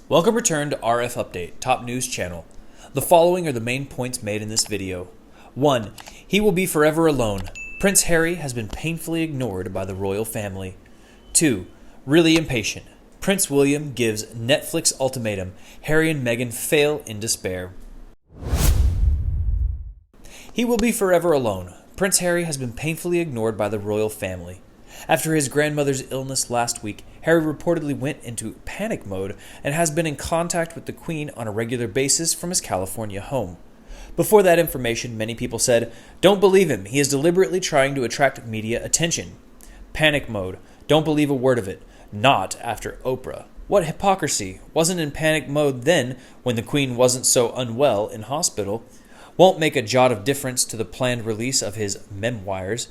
Welcome return to RF Update, top news channel. The following are the main points made in this video. 1. He will be forever alone. Prince Harry has been painfully ignored by the royal family. 2. Really impatient. Prince William gives Netflix ultimatum. Harry and Meghan fail in despair. He will be forever alone. Prince Harry has been painfully ignored by the royal family. After his grandmother's illness last week, Harry reportedly went into panic mode and has been in contact with the Queen on a regular basis from his California home. Before that information, many people said, "Don't believe him, he is deliberately trying to attract media attention." Panic mode. Don't believe a word of it. Not after Oprah. What hypocrisy. Wasn't in panic mode then, when the Queen wasn't so unwell in hospital. Won't make a jot of difference to the planned release of his memoirs.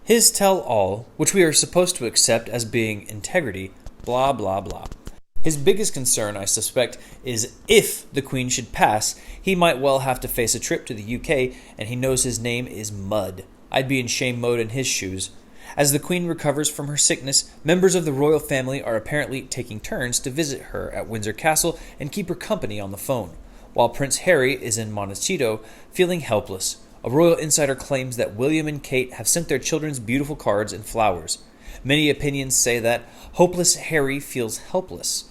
His tell-all, which we are supposed to accept as being integrity, blah blah blah. His biggest concern, I suspect, is if the Queen should pass, he might well have to face a trip to the UK, and he knows his name is Mud. I'd be in shame mode in his shoes. As the Queen recovers from her sickness, members of the royal family are apparently taking turns to visit her at Windsor Castle and keep her company on the phone, while Prince Harry is in Montecito feeling helpless. A royal insider claims that William and Kate have sent their children's beautiful cards and flowers. Many opinions say that hopeless Harry feels helpless.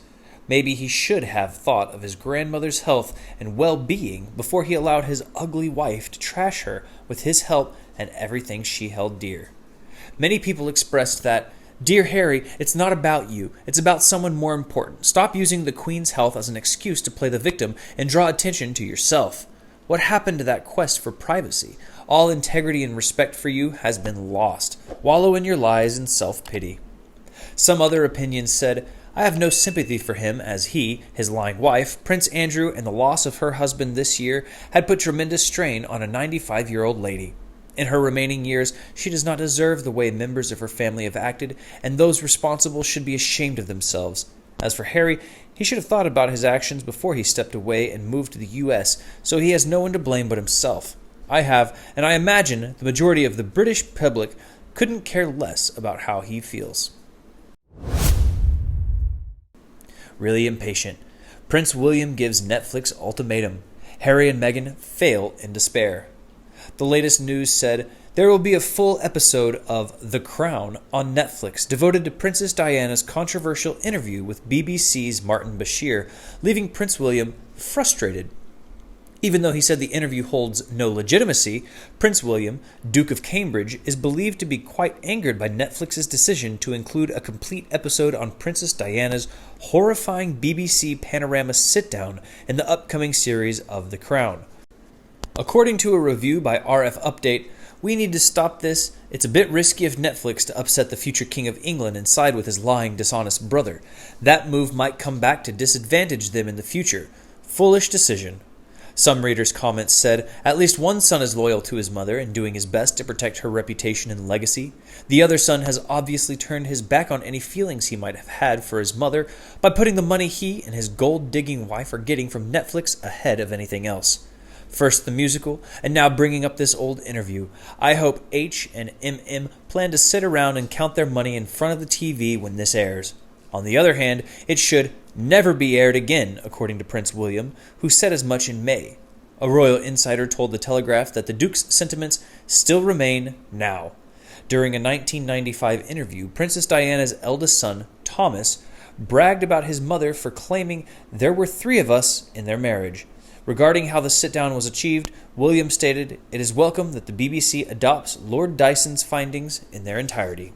Maybe he should have thought of his grandmother's health and well-being before he allowed his ugly wife to trash her with his help and everything she held dear. Many people expressed that, "Dear Harry, it's not about you. It's about someone more important. Stop using the Queen's health as an excuse to play the victim and draw attention to yourself. What happened to that quest for privacy? All integrity and respect for you has been lost. Wallow in your lies and self-pity." Some other opinions said, "I have no sympathy for him as he, his lying wife, Prince Andrew, and the loss of her husband this year had put tremendous strain on a 95-year-old lady. In her remaining years, she does not deserve the way members of her family have acted, and those responsible should be ashamed of themselves. As for Harry, he should have thought about his actions before he stepped away and moved to the U.S., so he has no one to blame but himself. I have, and I imagine the majority of the British public couldn't care less about how he feels." Really impatient. Prince William gives Netflix ultimatum. Harry and Meghan fail in despair. The latest news said there will be a full episode of The Crown on Netflix devoted to Princess Diana's controversial interview with BBC's Martin Bashir, leaving Prince William frustrated. Even though he said the interview holds no legitimacy, Prince William, Duke of Cambridge, is believed to be quite angered by Netflix's decision to include a complete episode on Princess Diana's horrifying BBC Panorama sit-down in the upcoming series of The Crown. According to a review by RF Update, "We need to stop this. It's a bit risky of Netflix to upset the future King of England and side with his lying, dishonest brother. That move might come back to disadvantage them in the future. Foolish decision." Some readers' comments said, "At least one son is loyal to his mother and doing his best to protect her reputation and legacy. The other son has obviously turned his back on any feelings he might have had for his mother by putting the money he and his gold-digging wife are getting from Netflix ahead of anything else. First the musical, and now bringing up this old interview. I hope H and MM plan to sit around and count their money in front of the TV when this airs. On the other hand, it should never be aired again, according to Prince William, who said as much in May. A royal insider told The Telegraph that the Duke's sentiments still remain now. During a 1995 interview, Princess Diana's eldest son, Thomas, bragged about his mother for claiming there were 3 of us in their marriage. Regarding how the sit-down was achieved, William stated, "It is welcome that the BBC adopts Lord Dyson's findings in their entirety."